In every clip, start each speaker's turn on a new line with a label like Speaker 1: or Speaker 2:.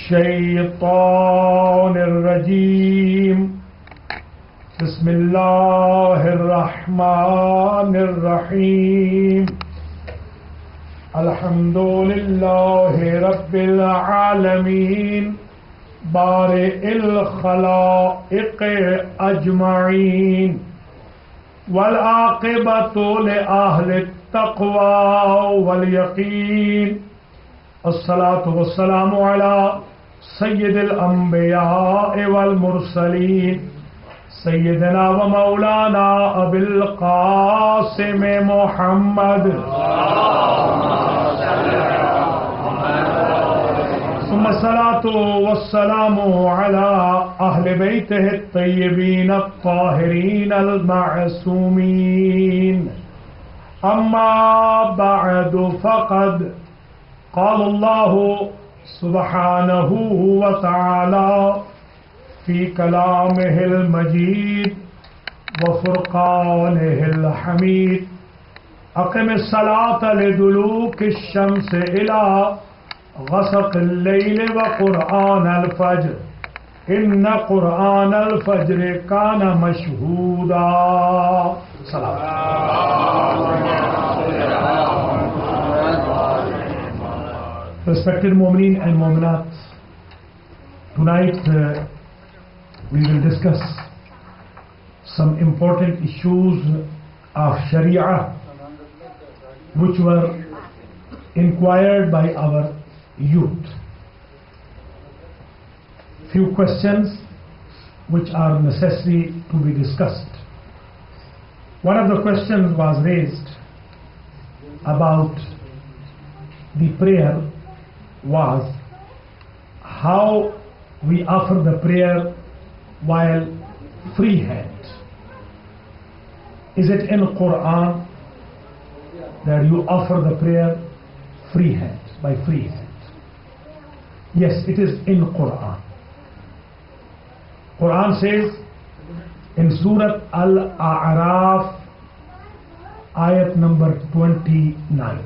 Speaker 1: الشيطان الرجيم بسم الله الرحمن الرحيم الحمد لله رب العالمين بارئ الخلائق أجمعين والعاقبة لأهل التقوى واليقين الصلاة والسلام على سيد الأنبياء والمرسلين سيدنا ومولانا أبي القاسم محمد ثم الصلاة والسلام على أهل بيته الطيبين الطاهرين المعصومين أما بعد فقد قال الله سبحانه وتعالى في كلامه المجيد وفرقانه الحميد أقم الصلاة لدلوك الشمس إلى غسق الليل وقرآن الفجر إن قرآن الفجر كان مشهودا. سلام. Respected Mu'mineen and Mu'minat, tonight we will discuss some important issues of Sharia which were inquired by our youth. Few questions which are necessary to be discussed. One of the questions was raised about the prayer was how we offer the prayer while free hand. Is it in Quran that you offer the prayer free hand, by free hand? Yes, it is in Quran. Quran says in Surah Al-A'raf, ayat number 29.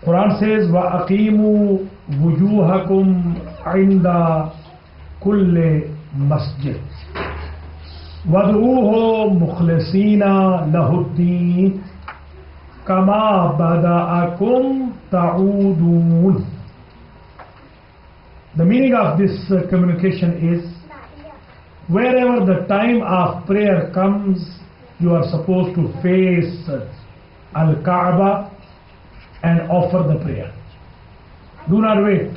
Speaker 1: Quran says, وَأَقِيمُوا وُجُوهَكُمْ عِنْدَ كُلِّ مَسْجِدٍ وَادْعُوهُ مُخْلِصِينَ لَهُ الدِّينَ كَمَا بَدَأَكُمْ تَعُودُونَ. The meaning of this communication is, wherever the time of prayer comes, you are supposed to face Al-Kaaba and offer the prayer. Do not wait.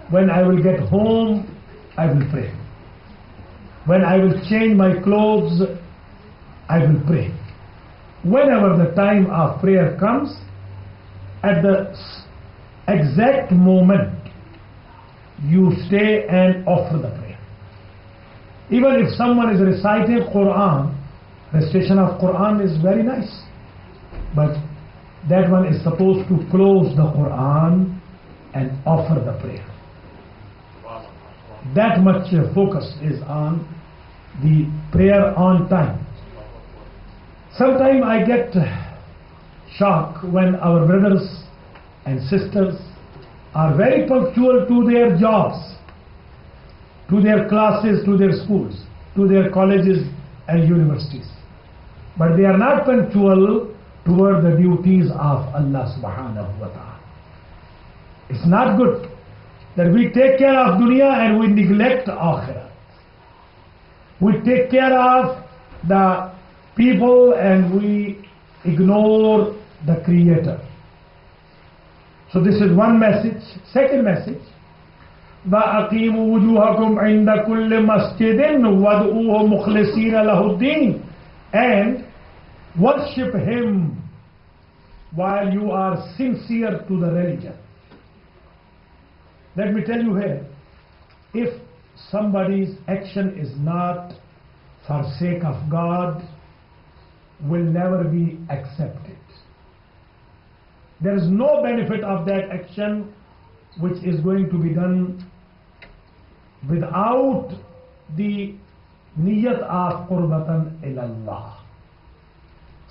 Speaker 1: When I will get home, I will pray. When I will change my clothes, I will pray. Whenever the time of prayer comes, at the exact moment, you stay and offer the prayer. Even if someone is reciting Quran, recitation of Quran is very nice, but that one is supposed to close the Quran and offer the prayer. That much focus is on the prayer on time. Sometimes I get shocked when our brothers and sisters are very punctual to their jobs, to their classes, to their schools, to their colleges and universities. But they are not punctual toward the duties of Allah subhanahu wa ta'ala. It's not good that we take care of dunya and we neglect akhirah. We take care of the people and we ignore the Creator. So this is one message. Second message, وَأَقِيمُوا وُجُوهَكُمْ عِنْدَ كُلِّ مَسْجِدٍ وَادْعُوهُ مُخْلِصِينَ لَهُ الدِّينَ, and worship Him while you are sincere to the religion. Let me tell you here, if somebody's action is not for sake of God, will never be accepted. There is no benefit of that action which is going to be done without the niyat of qurbatan ilallah.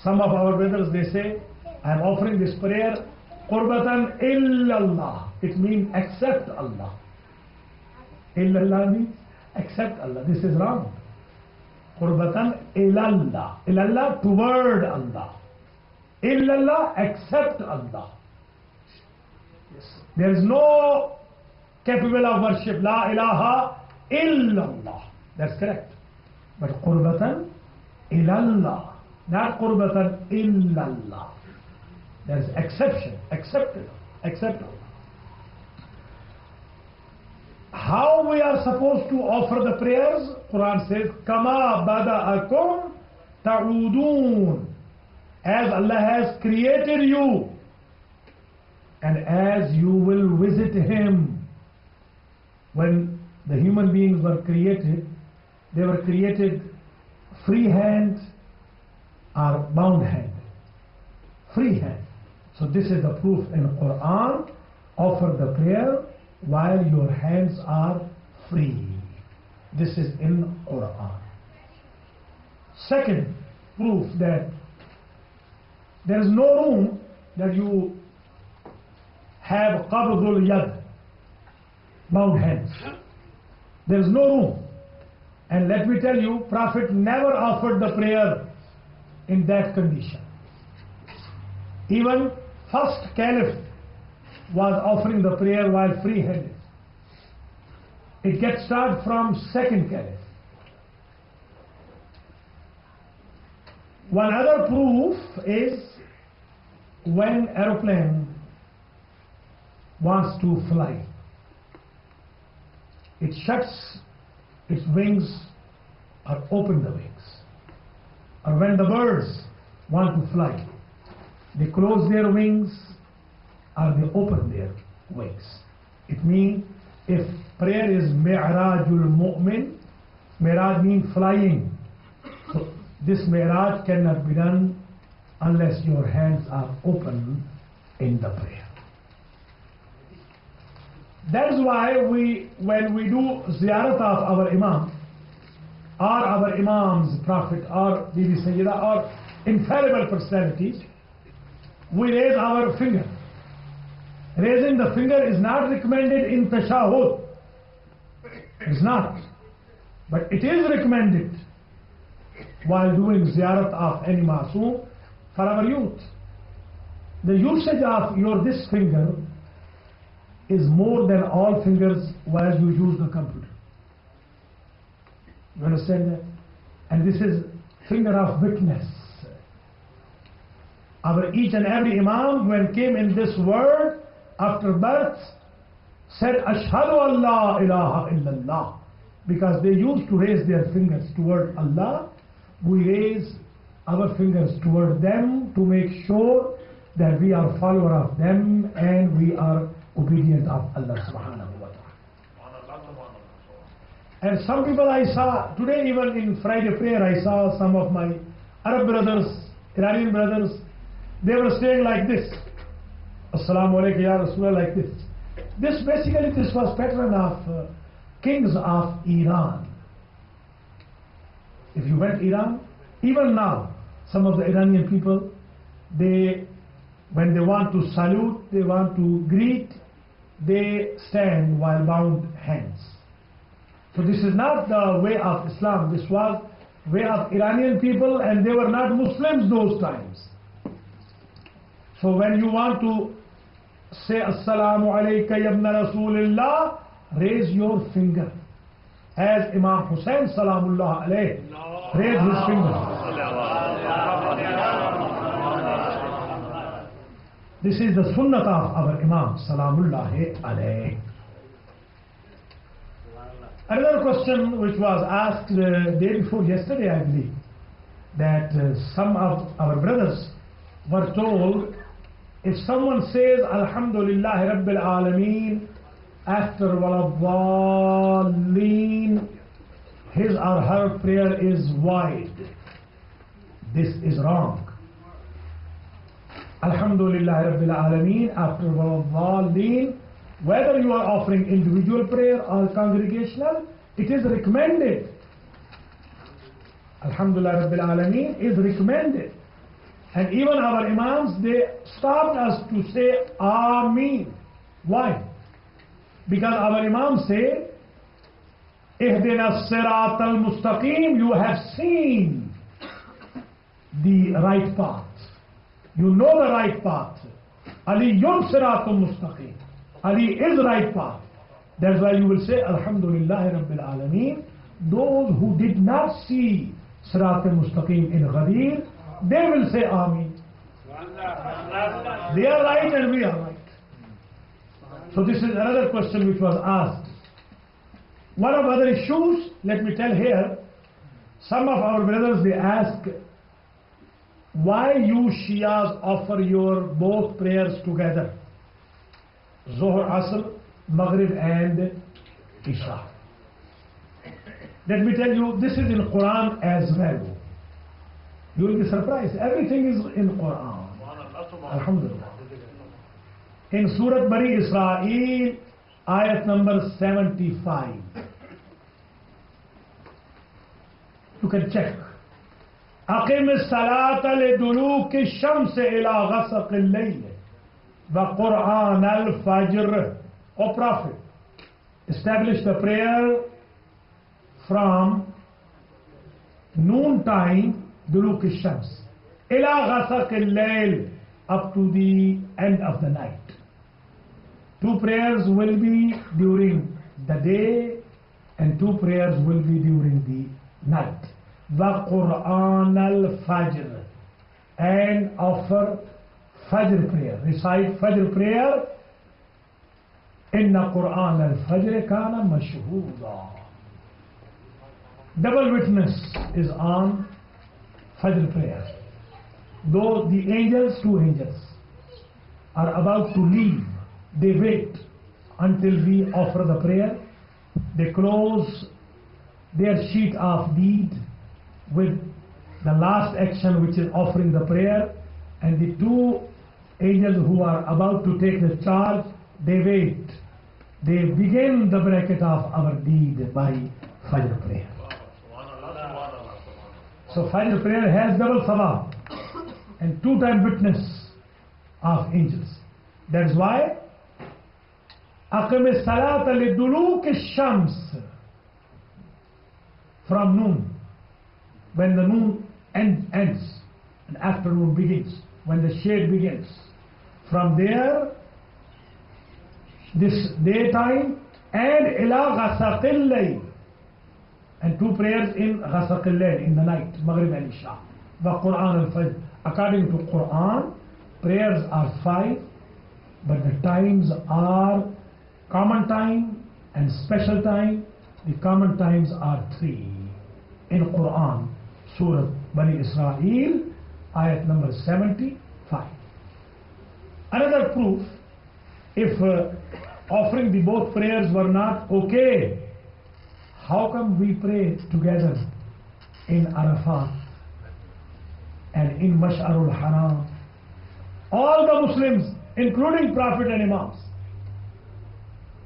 Speaker 1: Some of our brothers, they say, I am offering this prayer qurbatan illallah. It means accept Allah. Illallah means accept Allah. This is wrong. Qurbatan ilallah. Ilallah, toward Allah. Illallah, accept Allah. There is no capable of worship. La ilaha illallah. That's correct. But qurbatan ilallah. Not qurbatan illallah. There is exception. Accepted. Acceptable. How we are supposed to offer the prayers? Quran says, Kama bada'akum ta'udun. As Allah has created you, and as you will visit Him. When the human beings were created, they were created free hand or bound hand. Free hand. So this is the proof in Quran. Offer the prayer while your hands are free. This is in Quran. Second proof that there is no room that you have qabdul yad, bound hands. There is no room. And let me tell you, Prophet never offered the prayer in that condition. Even first caliph was offering the prayer while free-handed. It gets started from second caliph. One other proof is when aeroplane wants to fly. It shuts its wings or opens the wings. Or when the birds want to fly, they close their wings or they open their wings. It means if prayer is mi'rajul mu'min, mi'raj means flying. So this mi'raj cannot be done unless your hands are open in the prayer. That is why when we do ziyarat of our imam, or our imams, prophet, or Bibi Sayyida, or infallible personalities, we raise our finger. Raising the finger is not recommended in tashahhud. It's not. But it is recommended while doing ziyarat of any masoom for our youth. The usage of this finger is more than all fingers while you use the computer. You understand that? And this is finger of witness. Our each and every imam, when came in this world after birth, said Ashhadu an la ilaha illallah, because they used to raise their fingers toward Allah. We raise our fingers toward them to make sure that we are follower of them and we are obedient of Allah subhanahu wa ta'ala. And some people I saw today, even in Friday prayer, I saw some of my Arab brothers, Iranian brothers, they were saying like this, Assalamu alaikum ya Rasulullah, like this. This was pattern of kings of Iran. If you went Iran, even now, some of the Iranian people, when they want to salute, they want to greet, they stand while bound hands. So this is not the way of Islam. This was way of Iranian people, and they were not Muslims those times. So when you want to say Assalamu alayka yabna Rasulillah, raise your finger. As Imam Hussain Salamullah alayh raised his finger. This is the sunnah of our Imam Salamullah alayh. Another question which was asked the day before yesterday, I believe, that some of our brothers were told, if someone says Alhamdulillah Rabbil Alameen after Waladhaleen, his or her prayer is void. This is wrong. Alhamdulillah Rabbil Alameen after Waladhaleen, whether you are offering individual prayer or congregational, it is recommended. Alhamdulillah Rabbil Alameen is recommended. And even our imams, they stopped us to say Ameen. Why? Because our Imam say, Ihdina Sirat al-Mustaqim, you have seen the right path. You know the right path. Ali yun Sirat al-Mustaqim. Ali is right path. That's why you will say, Alhamdulillah Rabbil Alameen. Those who did not see Sirat al-Mustaqim in Ghadir, they will say Ameen. They are right and we are right. So this is another question which was asked. One of other issues, let me tell here, some of our brothers, they ask, why you Shias offer your both prayers together? Zuhr, Asr, Maghrib and Isha. Let me tell you, this is in Quran as well. You will be surprised. Everything is in Quran. Alhamdulillah. In Surah Bani Israel, ayat number 75. You can check. أقم الصلاة لدلوك الشمس إلى غسق الليل وقرآن الفجر. O Prophet, establish the prayer from noon time, duluk al-shams, ila ghasaq al-layl, up to the end of the night. Two prayers will be during the day and two prayers will be during the night. Wa Qur'an al-Fajr, and offer Fajr prayer, recite Fajr prayer. Inna Qur'an al-Fajr kana mashhooda. Double witness is on Fajr prayer. Though the angels, two angels, are about to leave, they wait until we offer the prayer. They close their sheet of deed with the last action, which is offering the prayer, and the two angels who are about to take the charge, they wait. They begin the bracket of our deed by Fajr prayer. So Fajr prayer has double sawab and two-time witness of angels. That's why أقم الصلاة لدلوك الشمس, from noon, when the noon ends and afternoon begins, when the shade begins. From there, this daytime, and ila ghasaqil layl, and two prayers in ghasaqil layl, in the night, Maghrib and Isha. Wa Quran al-Fajr. According to Quran, prayers are 5, but the times are common time and special time. The common times are 3 in Quran. Surah Bani Israel, ayat number 75. Another proof, if offering the both prayers were not okay, how come we pray together in Arafat and in Mash'arul Haram? All the Muslims, including Prophet and Imams,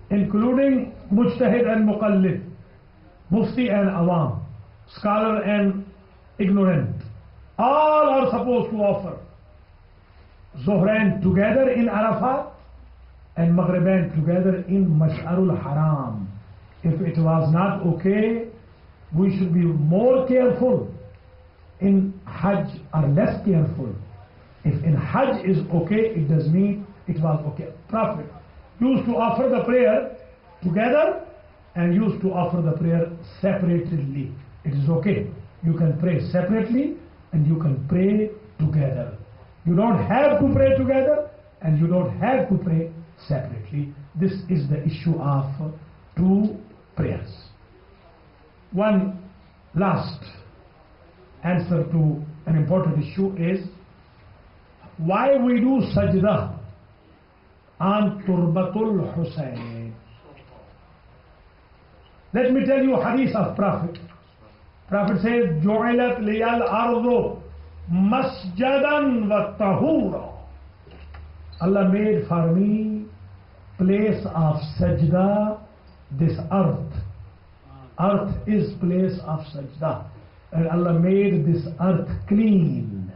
Speaker 1: including Mujtahid and Muqallid, Mufti and Awam, scholar and ignorant, all are supposed to offer Zuhrain together in Arafat and Maghribain together in Mash'arul Haram. If it was not okay, we should be more careful. In Hajj are less careful. If in Hajj is okay, it does mean it was okay. Prophet used to offer the prayer together and used to offer the prayer separately. It is okay. You can pray separately and you can pray together. You don't have to pray together and you don't have to pray separately. This is the issue of two prayers. One last answer to an important issue is why we do sajda on Turbatul Hussain. Let me tell you a hadith of Prophet. Prophet says, Ju'ilat liyal ardu masjadan wa tahura. Allah made for me place of sajda, this earth. Earth is place of sajda. And Allah made this earth clean.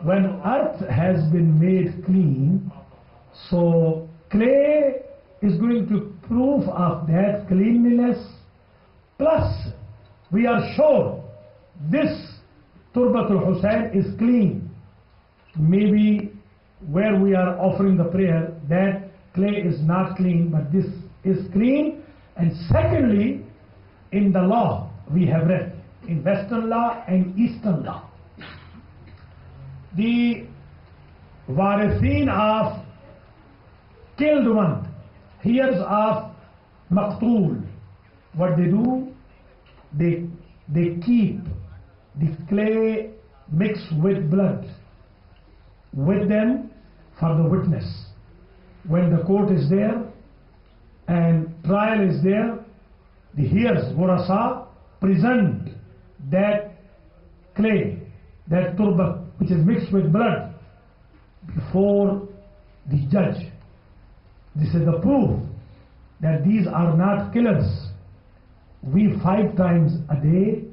Speaker 1: When earth has been made clean, so clay is going to proof of that cleanliness. Plus, we are sure this Turbatul Hussain is clean. Maybe where we are offering the prayer, that clay is not clean, but this is clean. And secondly, in the law, we have read, in Western law and Eastern law, the warithin of killed one, heirs of maqtool, what they do, they keep the clay mixed with blood with them for the witness. When the court is there and trial is there, the heirs, warasa, present that clay, that turba, which is mixed with blood, before the judge. This is the proof that these are not killers. We 5 times a day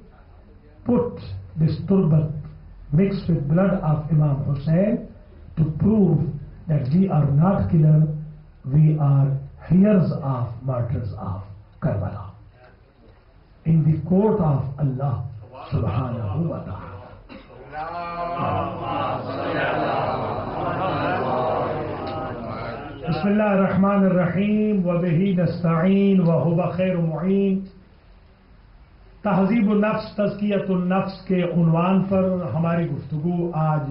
Speaker 1: put this turbat mixed with blood of Imam Hussain to prove that we are not killers, we are heirs of martyrs of Karbala in the court of Allah subhanahu wa ta'ala. بسم اللہ الرحمن الرحیم وبہ نستعین وہو خیر معین. تہذیب النفس تزکیۃ النفس کے عنوان پر ہماری گفتگو آج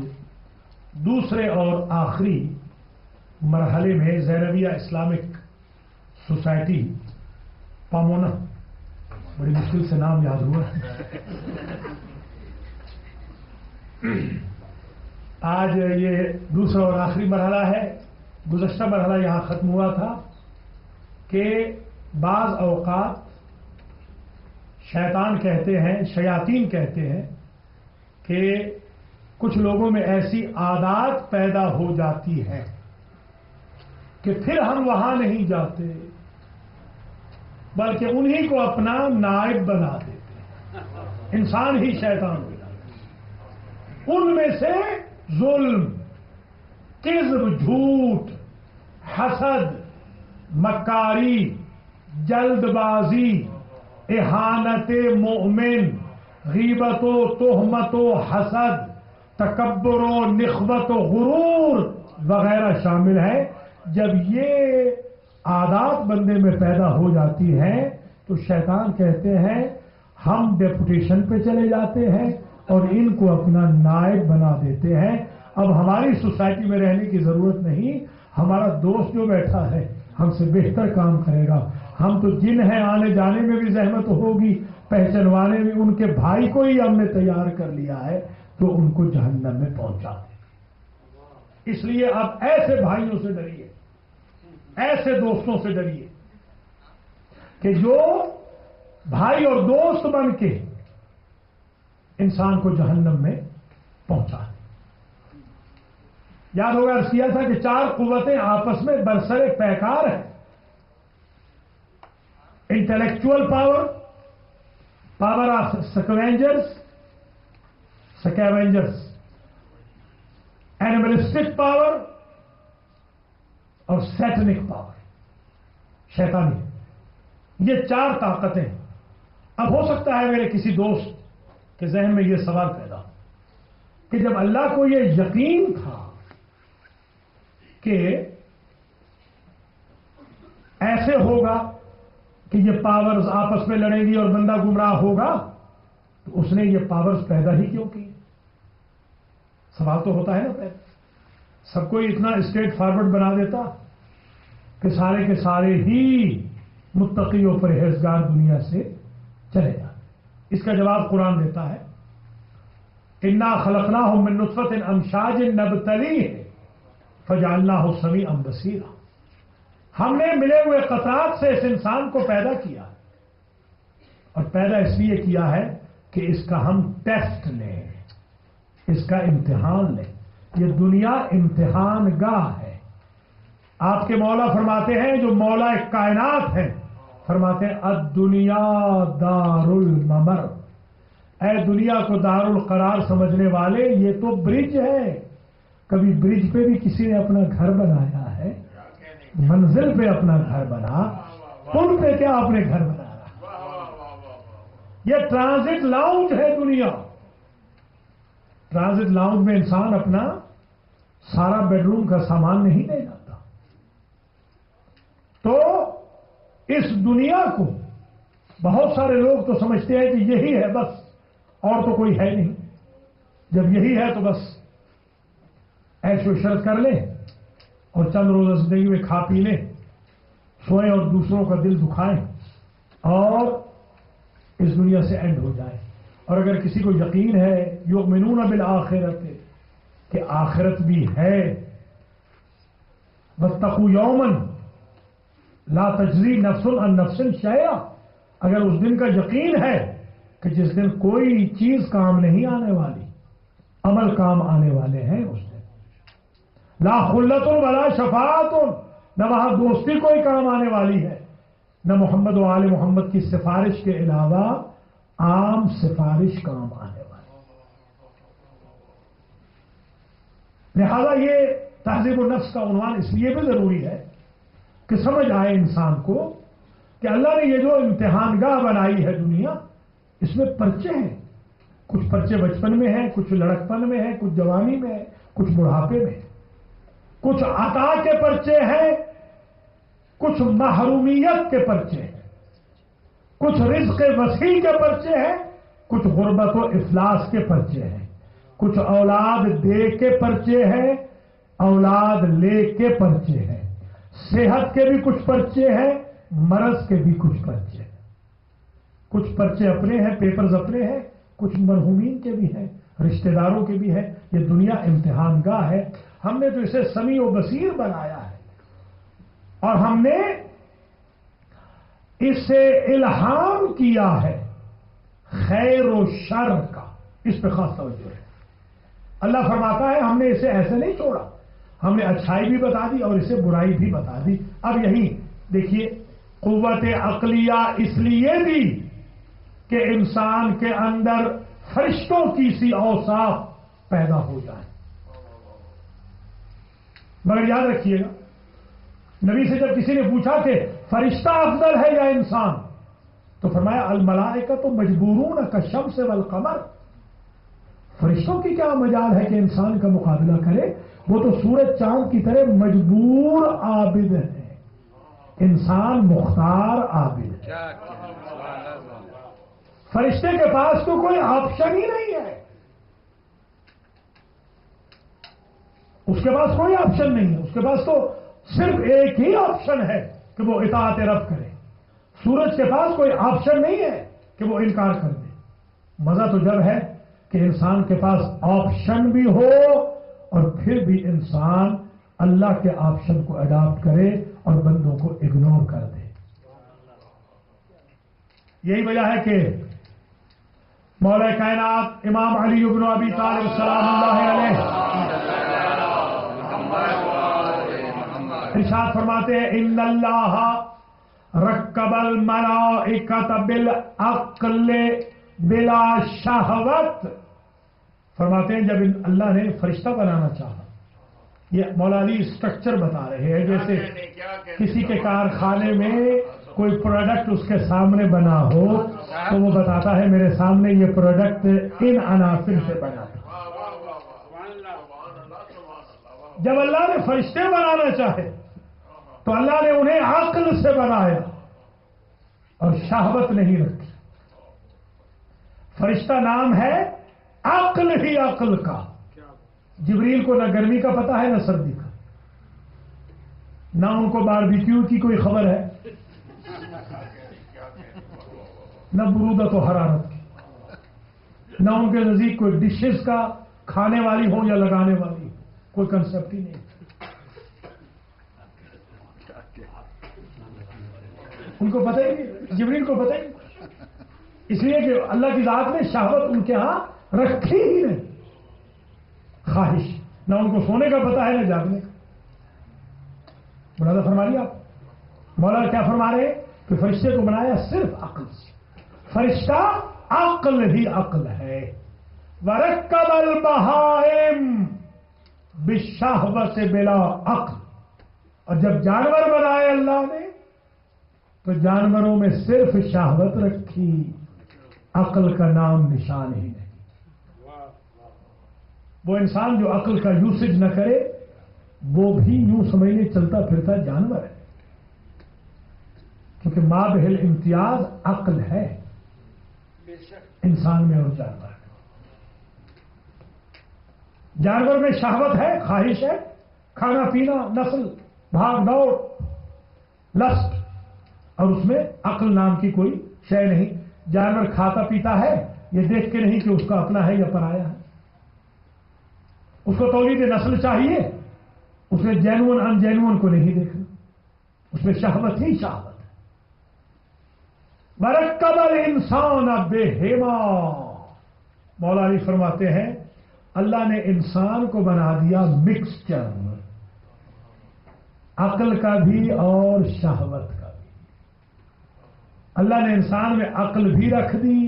Speaker 1: دوسرے اور آخری مرحلے میں زینبیہ اسلامک سوسائٹی پامونا، بڑی مشکل سے نام یاد ہوا، آج یہ دوسرا اور آخری مرحلہ ہے. گزشتہ مرحلہ یہاں ختم ہوا تھا کہ بعض اوقات شیطان کہتے ہیں، شیاطین کہتے ہیں کہ کچھ لوگوں میں ایسی عادات پیدا ہو جاتی ہے کہ پھر ہم وہاں نہیں جاتے بلکہ انہی کو اپنا نائب بنا دیتے. انسان ہی شیطان ہو جاتے. ان میں سے ظلم، کذب، جھوٹ، حسد، مکاری، جلد بازی، اہانت مومن، غیبت و تہمت و حسد، تکبر و نخوت و غرور وغیرہ شامل ہے. جب یہ عادات بندے میں پیدا ہو جاتی ہیں تو شیطان کہتے ہیں ہم ڈیپوٹیشن پہ چلے جاتے ہیں اور ان کو اپنا نائب بنا دیتے ہیں. اب ہماری سوسائٹی میں رہنے کی ضرورت نہیں، ہمارا دوست جو بیٹھا ہے ہم سے بہتر کام کرے گا. ہم تو جن ہیں، آنے جانے میں بھی زحمت ہوگی، پہچانوانے میں ان کے بھائی کو ہی ہم نے تیار کر لیا ہے تو ان کو جہنم میں پہنچا دیں. اس لیے آپ ایسے بھائیوں سے ڈریے، ایسے دوستوں سے ڈریے کہ جو بھائی اور دوست بن کے انسان کو جہنم میں پہنچا دیں. یاد ہوگا عرض کیا تھا کہ 4 قوتیں آپس میں برسر پیکار ہیں. Intellectual power, power of scavengers, animalistic power اور سیٹنک پاور، شیطانی. یہ 4 طاقتیں. اب ہو سکتا ہے میرے کسی دوست کے ذہن میں یہ سوال پیدا ہو کہ جب اللہ کو یہ یقین تھا کہ ایسے ہوگا کہ یہ پاورز آپس میں لڑیں گی اور بندہ گمراہ ہوگا تو اس نے یہ پاورز پیدا ہی کیوں کی؟ سوال تو ہوتا ہے نا. پہلے سب کو اتنا اسٹریٹ فارورڈ بنا دیتا کہ سارے کے سارے ہی متقی و پرہیزگار دنیا سے چلے جاتے. اس کا جواب قرآن دیتا ہے انا خلقناہم من نطفۃ امشاج نبتلیہ فجعلناہ سمیعا بصیرا. ہم نے ملے ہوئے قطرات سے اس انسان کو پیدا کیا اور پیدا اس لیے کیا ہے کہ اس کا ہم ٹیسٹ لیں، اس کا امتحان لیں. یہ دنیا امتحان گاہ ہے. آپ کے مولا فرماتے ہیں، جو مولا کائنات ہیں، فرماتے ہیں الدنیا دار الممر. اے دنیا کو دار القرار سمجھنے والے، یہ تو برج ہے. کبھی برج پہ بھی کسی نے اپنا گھر بنایا ہے؟ منزل پہ اپنا گھر بنا، پل پہ کیا اپنے گھر بنا رہا؟ یہ ٹرانزٹ لاؤنج ہے دنیا. ٹرانزٹ لاؤنج میں انسان اپنا سارا بیڈ روم کا سامان نہیں لے جاتا. تو اس دنیا کو بہت سارے لوگ تو سمجھتے ہیں کہ یہی ہے بس، اور تو کوئی ہے نہیں. جب یہی ہے تو بس ایش و عشرت کر لیں اور چند روزہ زندگی میں کھا پی لیں، سوئیں اور دوسروں کا دل دکھائیں اور اس دنیا سے اینڈ ہو جائیں. اور اگر کسی کو یقین ہے یؤمنون بالآخرت کہ آخرت بھی ہے، واتقوا یوما لا تجزی نفس عن نفس شیئا، اگر اس دن کا یقین ہے کہ جس دن کوئی چیز کام نہیں آنے والی، عمل کام آنے والے ہیں اس دن. لا خلت ولا شفاعت، نہ وہاں دوستی کوئی کام آنے والی ہے، نہ محمد و آل محمد کی سفارش کے علاوہ عام سفارش کام آنے والی. لہذا یہ تہذیب النفس کا عنوان اس لیے بھی ضروری ہے کہ سمجھ آئے انسان کو کہ اللہ نے یہ جو امتحان گاہ بنائی ہے دنیا، اس میں پرچے ہیں. کچھ پرچے بچپن میں ہیں، کچھ لڑکپن میں ہیں، کچھ جوانی میں ہیں، کچھ بڑھاپے میں ہیں. کچھ عطا کے پرچے ہیں، کچھ محرومیت کے پرچے ہیں، کچھ رزق وسیع کے پرچے ہیں، کچھ غربت و افلاس کے پرچے ہیں، کچھ اولاد دے کے پرچے ہیں، اولاد لے کے پرچے ہیں، صحت کے بھی کچھ پرچے ہیں، مرض کے بھی کچھ پرچے ہیں. کچھ پرچے اپنے ہیں، پیپرز اپنے ہیں، کچھ مرحومین کے بھی ہیں، رشتہ داروں کے بھی ہیں. یہ دنیا امتحان گاہ ہے. ہم نے تو اسے سمیع و بصیر بنایا ہے اور ہم نے اسے الہام کیا ہے خیر و شر کا. اس پہ خاص توجہ ہے. اللہ فرماتا ہے ہم نے اسے ایسے نہیں چھوڑا، ہم نے اچھائی بھی بتا دی اور اسے برائی بھی بتا دی. اب یہی دیکھیے قوت عقلیہ اس لیے دی کہ انسان کے اندر فرشتوں کی سی اوصاف پیدا ہو جائیں. مگر یاد رکھیے گا، نبی سے جب کسی نے پوچھا کہ فرشتہ افضل ہے یا انسان، تو فرمایا الملائکۃ مجبورون کالشمس والقمر. فرشتوں کی کیا مجال ہے کہ انسان کا مقابلہ کرے؟ وہ تو سورج چاند کی طرح مجبور عابد ہے، انسان مختار عابد ہے. فرشتے کے پاس تو کوئی آپشن ہی نہیں ہے، اس کے پاس کوئی آپشن نہیں ہے. اس کے پاس تو صرف ایک ہی آپشن ہے کہ وہ اطاعت رب کرے. سورج کے پاس کوئی آپشن نہیں ہے کہ وہ انکار کر دے. مزہ تو جب ہے کہ انسان کے پاس آپشن بھی ہو اور پھر بھی انسان اللہ کے آپشن کو اڈاپٹ کرے اور بندوں کو اگنور کر دے. یہی وجہ ہے کہ مولا کائنات امام علی بن ابی طالب سلام اللہ علیہ ارشاد فرماتے ہیں ان اللہ رکب الملائکۃ بالعقل بلا شہوت. فرماتے ہیں جب اللہ نے فرشتہ بنانا چاہا، یہ مولا علی اسٹرکچر بتا رہے ہیں جیسے کسی کے کارخانے میں کوئی پروڈکٹ اس کے سامنے بنا ہو تو وہ بتاتا ہے میرے سامنے یہ پروڈکٹ ان عناصر سے بنا ہے. جب اللہ نے فرشتے بنانا چاہے تو اللہ نے انہیں عقل سے بنایا اور شہوت نہیں رکھی. فرشتہ نام ہے عقل ہی عقل کا. جبریل کو نہ گرمی کا پتہ ہے نہ سردی کا، نہ ان کو باربیکیو کی کوئی خبر ہے، نہ برودت و حرارت کی، نہ ان کے نزدیک کوئی ڈشز کا کھانے والی ہو یا لگانے والی ہو، کوئی کنسپٹ ہی نہیں. ان کو پتہ ہی نہیں، جبریل کو پتہ ہی نہیں، اس لیے کہ اللہ کی ذات نے شہوت ان کے ہاں رکھی ہی نہیں. خواہش نہ ان کو سونے کا پتہ ہے نہ جاگنے کا. مولانا فرما لیا آپ. مولانا کیا فرما رہے ہیں کہ فرشتے کو بنایا صرف عقل سے. فرشتہ عقل ہی عقل ہے. وَرَكَّبَ الْبَهَائِمَ بِالشَّهْوَةِ بِلَا عقل. اور جب جانور بنائے اللہ نے تو جانوروں میں صرف شہوت رکھی، عقل کا نام نشان ہی نہیں۔ وہ انسان جو عقل کا یوسج نہ کرے وہ بھی یوں سمجھنے چلتا پھرتا جانور ہے، کیونکہ مابہ الامتیاز عقل ہے انسان میں اور جانور میں۔ جانور میں شہوت ہے، خواہش ہے، کھانا پینا، نسل، بھاگ دوڑ، لسٹ، اور اس میں عقل نام کی کوئی شے نہیں۔ جانور کھاتا پیتا ہے یہ دیکھ کے نہیں کہ اس کا اپنا ہے یا پرایا ہے، اس کو تولید نسل چاہیے، اس نے جینون ان جینون کو نہیں دیکھنا، اس میں شہوت ہی شہوت ہے۔ وَرَكَّبَ الْإِنسَانَ بِهِمَا، مولا علی فرماتے ہیں اللہ نے انسان کو بنا دیا مکسچر، عقل کا بھی اور شہوت کا بھی۔ اللہ نے انسان میں عقل بھی رکھ دی،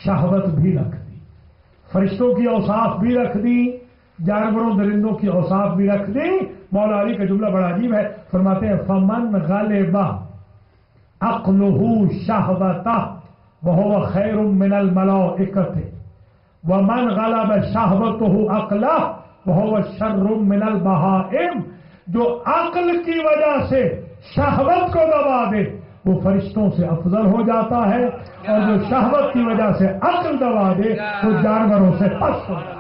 Speaker 1: شہوت بھی رکھ دی، فرشتوں کی اوصاف بھی رکھ دی، جانوروں درندوں کی اوصاف بھی رکھ دی۔ مولا علی کا جملہ بڑا عجیب ہے، فرماتے ہیں فمن غلب عقلہ شہوتہ وہو خیر من الملائکۃ ومن غلب شہوتہ عقلہ وہو شر من البہائم، جو عقل کی وجہ سے شہوت کو دبا دے وہ فرشتوں سے افضل ہو جاتا ہے، اور جو شہوت کی وجہ سے عقل دبا دے وہ جانوروں سے پست ہو جاتا ہے۔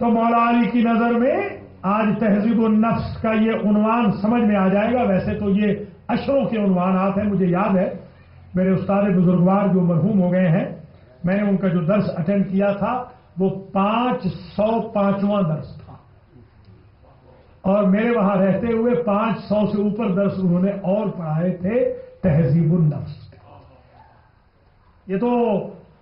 Speaker 1: تو مولا علی کی نظر میں آج تہذیب النفس کا یہ عنوان سمجھ میں آ جائے گا۔ ویسے تو یہ اشروں کے عنوانات ہیں، مجھے یاد ہے میرے استاد بزرگوار جو مرحوم ہو گئے ہیں، میں نے ان کا جو درس اٹینڈ کیا تھا وہ 505واں درس تھا، اور میرے وہاں رہتے ہوئے 500 سے اوپر درس انہوں نے اور پڑھائے تھے تہذیب النفس۔ یہ تو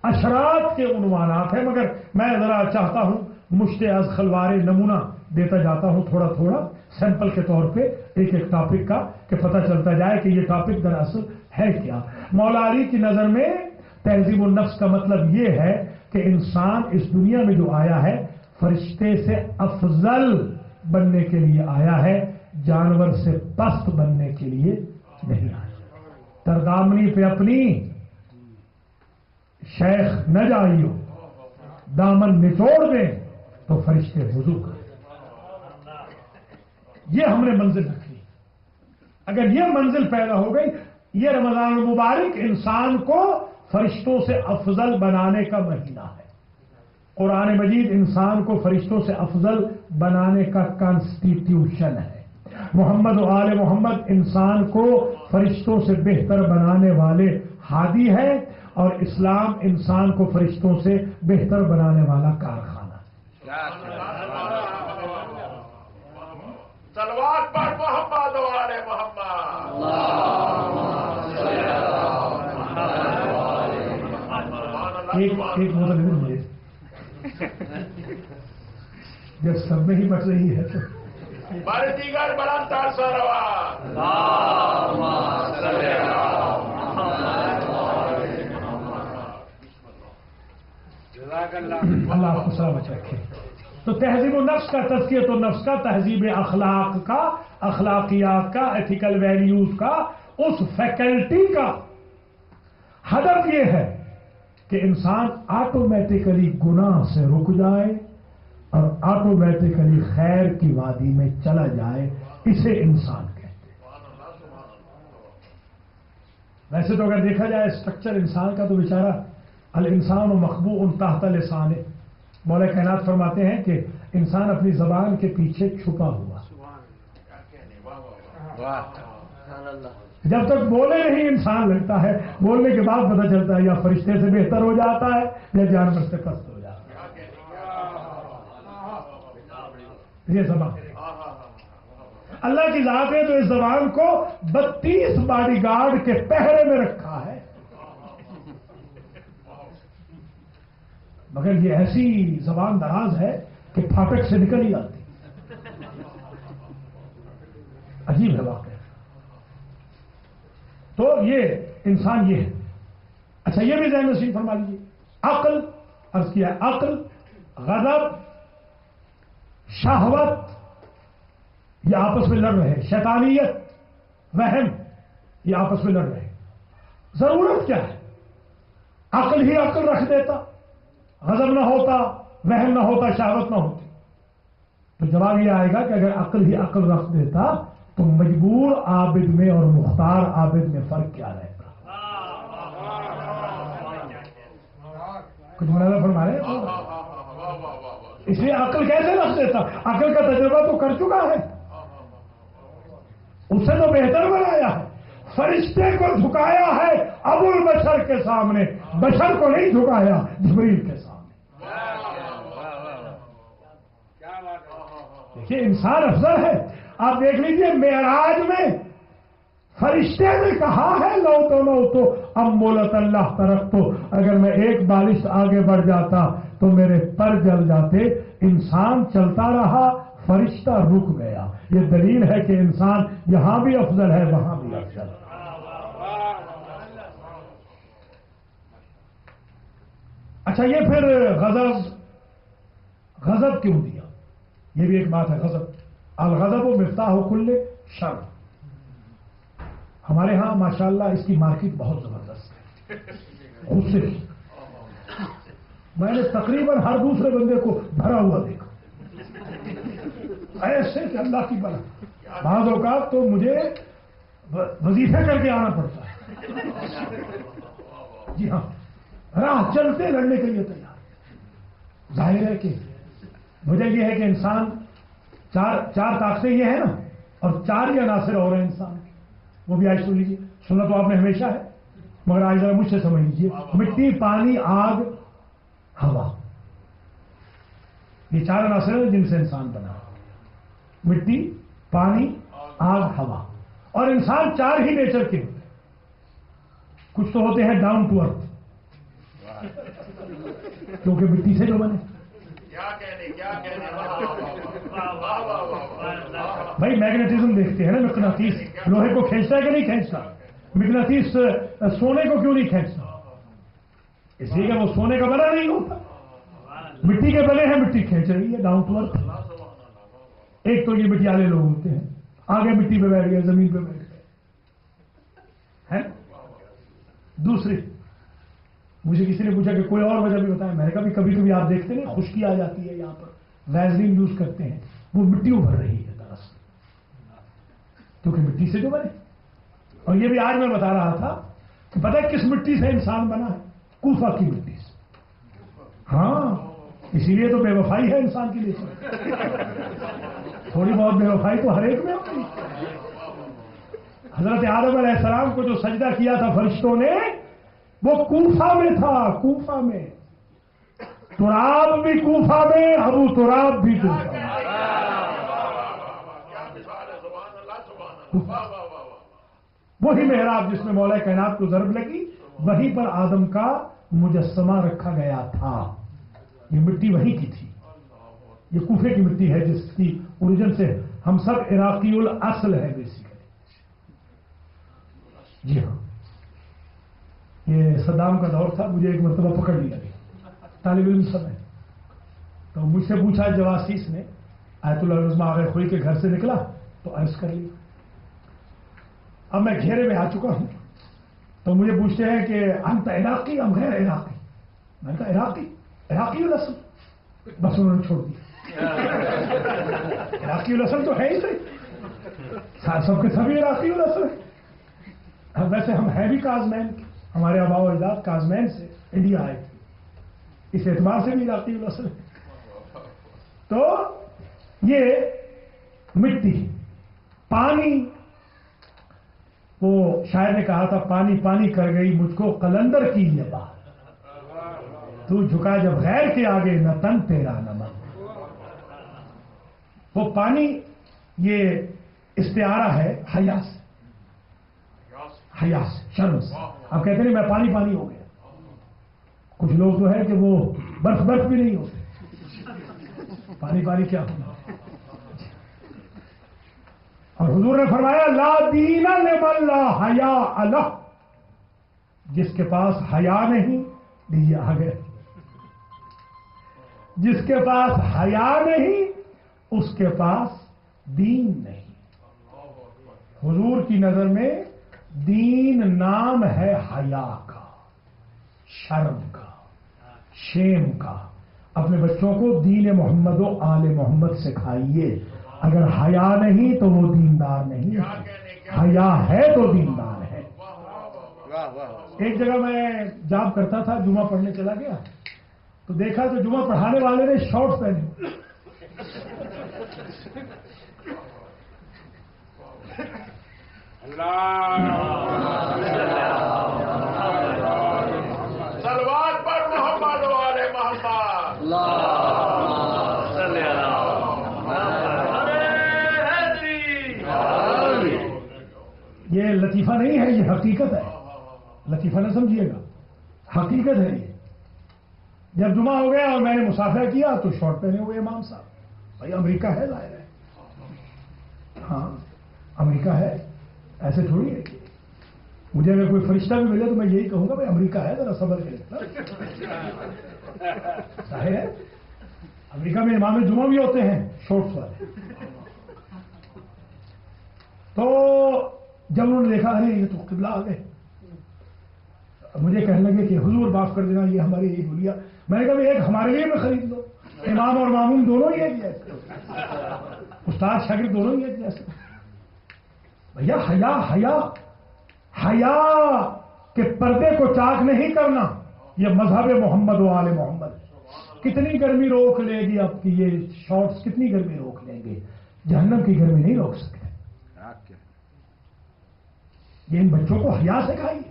Speaker 1: اشرات کے عنوانات ہیں، مگر میں ذرا چاہتا ہوں مشت از خلوار نمونہ دیتا جاتا ہوں تھوڑا تھوڑا سیمپل کے طور پہ ایک ایک ٹاپک کا، کہ پتہ چلتا جائے کہ یہ ٹاپک دراصل ہے کیا۔ مولا علی کی نظر میں تہذیب النفس کا مطلب یہ ہے کہ انسان اس دنیا میں جو آیا ہے فرشتے سے افضل بننے کے لیے آیا ہے، جانور سے پست بننے کے لیے نہیں آیا۔ تردامنی پہ اپنی شیخ نہ جائیو، دامن نچوڑ دیں تو فرشتے وضو کریں۔ یہ ہم نے منزل رکھی۔ اگر یہ منزل پیدا ہو گئی، یہ رمضان المبارک انسان کو فرشتوں سے افضل بنانے کا مہینہ ہے۔ قرآن مجید انسان کو فرشتوں سے افضل بنانے کا کانسٹیٹیوشن ہے۔ محمد و آل محمد انسان کو فرشتوں سے بہتر بنانے والے ہادی ہے، اور اسلام انسان کو فرشتوں سے بہتر بنانے والا کارخانہ ہے۔
Speaker 2: صلوات پر محمد و آل محمد۔
Speaker 1: ایک مطلب مجھے جب سب میں ہی بچ رہی ہے تو
Speaker 2: بڑے دیگر بلند تر صلوات۔
Speaker 1: اللہ آپ کو سلامت رکھے۔ تو تہذیب النفس کا، تزکیۃ النفس کا، تہذیب اخلاق کا، اخلاقیات کا، ایتھیکل ویلیوز کا، اس فیکلٹی کا ہدف یہ ہے کہ انسان آٹومیٹیکلی گناہ سے رک جائے اور آٹومیٹیکلی خیر کی وادی میں چلا جائے، اسے انسان کہتے ہیں۔ ویسے تو اگر دیکھا جائے اسٹرکچر انسان کا تو بیچارہ الانسان مخبوء تحت لسانہ، مولا کائنات فرماتے ہیں کہ انسان اپنی زبان کے پیچھے چھپا ہوا، جب تک بولے نہیں انسان لگتا ہے، بولنے کے بعد پتہ چلتا ہے یا فرشتے سے بہتر ہو جاتا ہے یا جانور سے پست ہو جاتا ہے۔ یہ زبان اللہ کی ذات ہے، تو اس زبان کو 32 باڈی گارڈ کے پہرے میں رکھا ہے، مگر یہ ایسی زبان دراز ہے کہ پھاٹک سے نکل ہی آتی۔ عجیب ہے واقعہ. تو یہ انسان یہ ہے. اچھا یہ بھی ذہن نشین فرما لیجیے. عقل عرض کیا ہے، عقل، غضب، شہوت یہ آپس میں لڑ رہے ہیں. شیطانیت، وہم یہ آپس میں لڑ رہے ہیں. ضرورت کیا ہے؟ عقل ہی عقل رکھ دیتا، غضب نہ ہوتا، وہم نہ ہوتا، شہوت نہ ہوتی. تو جواب یہ آئے گا کہ اگر عقل ہی عقل رکھ دیتا تو مجبور عابد میں اور مختار عابد میں فرق کیا رہتا؟ کچھ ملاحظہ فرما رہے ہیں؟ اس لیے عقل کیسے رکھ دیتا؟ عقل کا تجربہ تو کر چکا ہے، اسے تو بہتر بنایا ہے. فرشتے کو جھکایا ہے ابو البشر کے سامنے، بشر کو نہیں جھکایا جبریل کے سامنے. دیکھیے انسان افضل ہے. آپ دیکھ لیجئے معراج میں فرشتے نے کہا ہے لو تو اب مولت اللہ طرف تو اگر میں ایک بالش آگے بڑھ جاتا تو میرے پر جل جاتے. انسان چلتا رہا، فرشتہ رک گیا. یہ دلیل ہے کہ انسان یہاں بھی افضل ہے، وہاں بھی افضل ہے. اچھا یہ پھر غضب کیوں دیا؟ یہ بھی ایک بات ہے. غضب، الغضب و مفتاح کل شر. ہمارے ہاں ماشاءاللہ اس کی مارکیٹ بہت زبردست ہے. غصے کی میں نے تقریباً ہر دوسرے بندے کو بھرا ہوا دیکھا ایسے کہ اللہ کی بلا. بعض اوقات تو مجھے وظیفے کر کے آنا پڑتا ہے. جی ہاں، راہ چلتے لڑنے کے لیے تیار. ظاہر ہے کہ وجہ یہ ہے کہ انسان چار طاقتیں یہ ہیں نا، اور چار ہی عناصر اور ہیں انسان کے. وہ بھی آج سن لیجیے. سنا تو آپ نے ہمیشہ ہے مگر آج ذرا مجھ سے سمجھ لیجیے. مٹی، پانی، آگ، ہوا، یہ چار عناصر ہیں جن سے انسان بنا. مٹی، پانی، آگ، ہوا. اور انسان چار ہی نیچر کے ہوتے ہیں. کچھ تو ہوتے ہیں ڈاؤن ٹو ارتھ کیونکہ مٹی سے جو بنے. بھائی میگنیٹزم دیکھتے ہیں نا، مقناطیس لوہے کو کھینچتا ہے کہ نہیں کھینچتا؟ مقناطیس سونے کو کیوں نہیں کھینچتا؟ اس لیے کہ وہ سونے کا بنا نہیں ہوتا، مٹی کے بنے ہیں، مٹی کھینچ رہی ہے ڈاؤن ٹو ارتھ. ایک تو یہ مٹی والے لوگ ہوتے ہیں، آگے مٹی پہ بیٹھ گئے، زمین پہ بیٹھ گئے. دوسری مجھے کسی نے پوچھا کہ کوئی اور وجہ بھی بتائیں. میں نے کہا کبھی کبھی آپ دیکھتے ہیں خشکی آ جاتی ہے، یہاں پر ویزلین یوز کرتے ہیں، وہ مٹی ابھر رہی ہے دراصل کیونکہ مٹی سے جو بنے. اور یہ بھی آج میں بتا رہا تھا کہ پتہ ہے کس مٹی سے انسان بنا ہے؟ کوفہ کی مٹی سے. ہاں اسی لیے تو بے وفائی ہے انسان کے لیے. تھوڑی بہت بے وفائی تو ہر ایک میں ہوتی. حضرت آدم علیہ السلام کو جو سجدہ کیا تھا فرشتوں نے وہ کوفہ میں تھا. کوفہ میں تراب بھی کوفہ میں، ابو تراب بھی کوفہ میں. وہی محراب جس میں مولا کائنات کو ضرب لگی، وہیں پر آدم کا مجسمہ رکھا گیا تھا. یہ مٹی وہیں کی تھی. یہ کوفے کی مٹی ہے جس کی اوریجن سے ہم سب عراقی الاصل ہے بیسیکلی. جی ہاں، یہ صدام کا دور تھا. مجھے ایک مرتبہ پکڑ لیا گیا، طالب علم سب ہے. تو مجھ سے پوچھا جواسیس نے، آیت اللہ العظمہ آغا خوئی کے گھر سے نکلا تو عرض کر لیا. اب میں گھیرے میں آ چکا ہوں تو مجھے پوچھتے ہیں کہ انت عراقی ہم غیر عراقی. میں نے کہا عراقی الاصل. بس انہوں نے چھوڑ دیا. عراقی الاصل تو ہے ہی صحیح، سب کے سبھی عراقی الاصل ہے. ویسے ہم ہے بھی کازمین کے، ہمارے آباء و اجداد کازمین سے انڈیا آئے تھے، اس اعتبار سے بھی عراقی الاصل ہے. تو یہ مٹی، پانی، وہ شاعر نے کہا تھا پانی پانی کر گئی مجھ کو قلندر کی یہ بات، تو جھکا جب غیر کے آگے نہ تن تیرا نہ من. وہ پانی یہ استعارہ ہے حیا سے، حیا سے، شرم سے. آپ کہتے ہیں میں پانی پانی ہو گیا. کچھ لوگ تو ہے کہ وہ برف بھی نہیں ہوتے. پانی پانی کیا ہونا. اور حضور نے فرمایا لا دین لمن لا حیاء لہ، جس کے پاس حیا نہیں، دیجیے آگے، جس کے پاس حیا نہیں اس کے پاس دین نہیں۔ حضور کی نظر میں دین نام ہے حیا کا، شرم کا، شیم کا۔ اپنے بچوں کو دین محمد و آل محمد سکھائیے، اگر حیا نہیں تو وہ دیندار نہیں ہے، حیا ہے تو دیندار ہے۔ ایک جگہ میں جاب کرتا تھا، جمعہ پڑھنے چلا گیا تو دیکھا تو جمعہ پڑھانے والے نے شارٹس پہنے۔
Speaker 2: صلوات پر محمد والے محمد۔
Speaker 1: یہ لطیفہ نہیں ہے، یہ حقیقت ہے، لطیفہ نہ سمجھیے گا، حقیقت ہے یہ۔ جب جمعہ ہو گیا اور میں نے مسافرہ کیا تو شارٹ پہنے ہوئے امام صاحب، بھائی امریکہ ہے ظاہر ہے، ہاں امریکہ ہے، ایسے تھوڑی ہے کہ مجھے اگر کوئی فرشتہ بھی ملے تو میں یہی کہوں گا بھائی امریکہ ہے، ذرا صبر کرے۔ ظاہر ہے امریکہ میں امام جمعہ بھی ہوتے ہیں شارٹس والے۔ تو جب انہوں نے دیکھا ارے یہ تو قبلہ آ گئے، مجھے کہنے لگے کہ حضور معاف کر دینا یہ ہماری یہی بھولیا۔ میں نے کہا ایک ہمارے لیے میں خرید لو، امام اور ماموم دونوں ہی ایک جیسے، استاد شاگرد دونوں ہی ایک جیسے۔ بھیا حیا، حیا حیا کے پردے کو چاک نہیں کرنا، یہ مذہب محمد و آل محمد۔ کتنی گرمی روک لے گی آپ کی یہ شارٹس، کتنی گرمی روک لیں گے، جہنم کی گرمی نہیں روک سکتے۔ یہ ان بچوں کو حیا سکھائیے،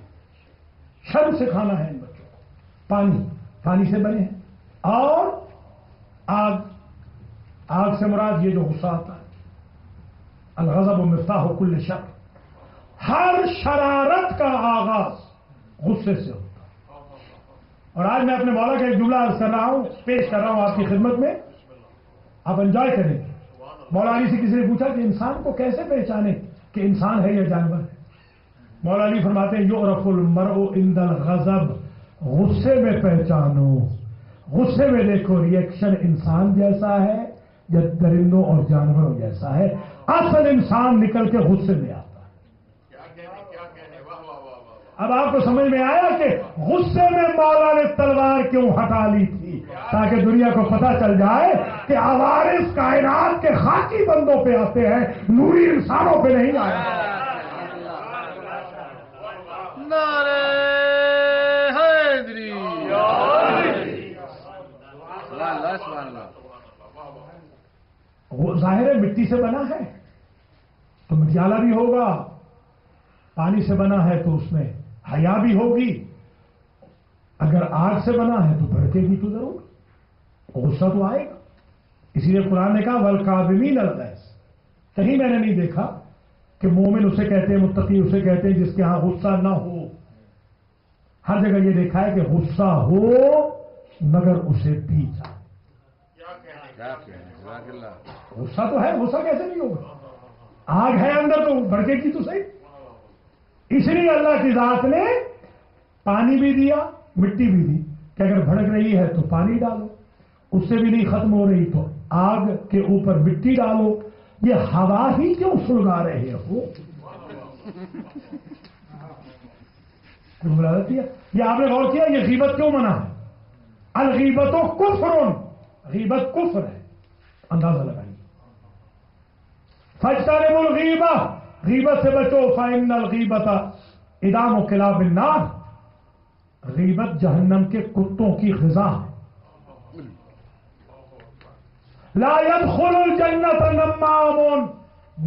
Speaker 1: شرم سکھانا ہے ان بچوں کو۔ پانی سے بنے ہیں، اور آگ سے مراد یہ جو غصہ آتا ہے، الغضب مفتاح کل شر، ہر شرارت کا آغاز غصے سے ہوتا ہے۔ اور آج میں اپنے مولا کا ایک جملہ عرض کر رہا ہوں، پیش کر رہا ہوں آپ کی خدمت میں، آپ انجوائے کریں گے۔ مولا علی سے کسی نے پوچھا کہ انسان کو کیسے پہچانے کہ انسان ہے یا جانور ہے؟ مولا علی فرماتے ہیں یعرف المرء عند الغضب، غصے میں پہچانو، غصے میں دیکھو ریئیکشن انسان جیسا ہے یا درندوں اور جانوروں جیسا ہے، اصل انسان نکل کے غصے میں آتا ہے۔ اب آپ کو سمجھ میں آیا کہ غصے میں مولا نے تلوار کیوں ہٹا لی تھی، تاکہ دنیا کو پتہ چل جائے کہ عوارض کائنات کے خاکی بندوں پہ آتے ہیں، نوری انسانوں پہ نہیں آئے۔ وہ ظاہر ہے مٹی سے بنا ہے تو مٹیالہ بھی ہوگا، پانی سے بنا ہے تو اس میں حیا بھی ہوگی، اگر آگ سے بنا ہے تو بھڑکے گی تو ضرور، غصہ تو آئے گا۔ اسی لیے قرآن نے کہا والکاظمین الغیظ، کہیں میں نے نہیں دیکھا کہ مومن اسے کہتے ہیں، متقی اسے کہتے ہیں جس کے ہاں غصہ نہ ہو۔ ہر جگہ یہ دیکھا ہے کہ غصہ ہو مگر اسے پی جائے۔ غصہ تو ہے، غصہ کیسے نہیں ہوگا، آگ ہے اندر تو بھڑکے گی تو صحیح۔ اس لیے اللہ کی ذات نے پانی بھی دیا، مٹی بھی دی کہ اگر بھڑک رہی ہے تو پانی ڈالو، اس سے بھی نہیں ختم ہو رہی تو آگ کے اوپر مٹی ڈالو۔ یہ ہوا ہی کیوں سلگا رہے ہو؟ یہ آپ نے غور کیا یہ غیبت کیوں منع ہے؟ الغیبت کفر، غیبت کفر ہے، اندازہ لگائیے۔ فاجتنبوا الغیبہ، غیبت سے بچو، فإن الغیبۃ ادام کلاب النار، غیبت جہنم کے کتوں کی غذا ہے۔ لا يدخل الجنت نمام،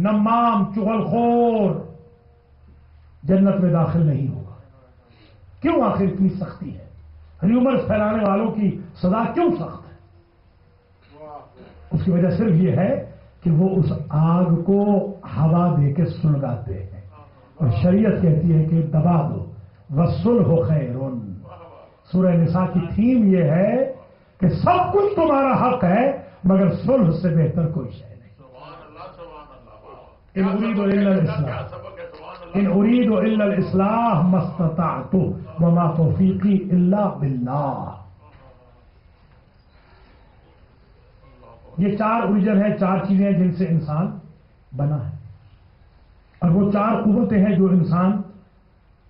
Speaker 1: نمام چغل خور جنت میں داخل نہیں ہوگا۔ کیوں آخر اتنی سختی ہے؟ ریومرز پھیلانے والوں کی سزا کیوں سخت ہے؟ اس کی وجہ صرف یہ ہے کہ وہ اس آگ کو ہوا دے کے سلگاتے ہیں، اور شریعت کہتی ہے کہ دبا دو، وَالصُّلْحُ خَيْرٌ۔ سورہ نساء کی تھیم یہ ہے کہ سب کچھ تمہارا حق ہے مگر صلح سے بہتر کوئی شے نہیں۔ ان اريد الا الاصلاح ان اريد الا الاصلاح ما استطعت وما توفیقی الا باللہ. یہ 4 اوریجن ہے، 4 چیزیں جن سے انسان بنا ہے، اور وہ 4 قوتیں ہیں جو انسان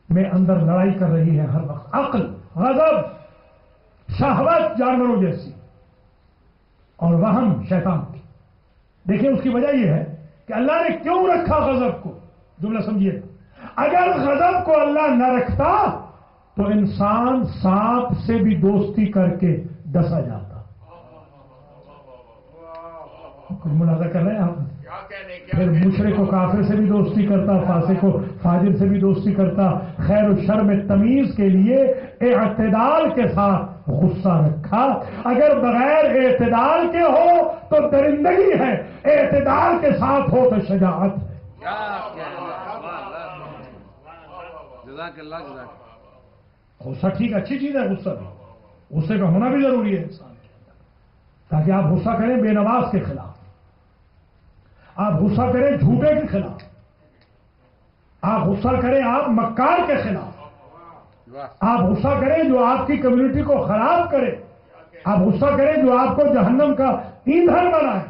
Speaker 1: میں اندر لڑائی کر رہی ہے ہر وقت. عقل، غضب، شہوت جانوروں جیسی، اور وہم شیطان کی. دیکھیں اس کی وجہ یہ ہے کہ اللہ نے کیوں رکھا غضب کو، جملہ سمجھیے. اگر غضب کو اللہ نہ رکھتا تو انسان سانپ سے بھی دوستی کر کے ڈسا جاتا. کچھ ملاحظہ کر رہے ہیں آپ؟ پھر مشرک و کافر سے بھی دوستی کرتا، فاسق و فاجر سے بھی دوستی کرتا. خیر و شر میں تمیز کے لیے اعتدال کے ساتھ غصہ رکھا. اگر بغیر اعتدال کے ہو تو درندگی ہے، اعتدال کے ساتھ ہو تو شجاعت ہے. غصہ ٹھیک اچھی چیز ہے، غصہ بھی، غصے کا ہونا بھی ضروری ہے انسان کے اندر، تاکہ آپ غصہ کریں بے نواز کے خلاف، آپ غصہ کریں جھوٹے کے خلاف، آپ غصہ کریں آپ مکار کے خلاف، آپ غصہ کریں جو آپ کی کمیونٹی کو خراب کرے، آپ غصہ کریں جو آپ کو جہنم کا ایندھن بنائے.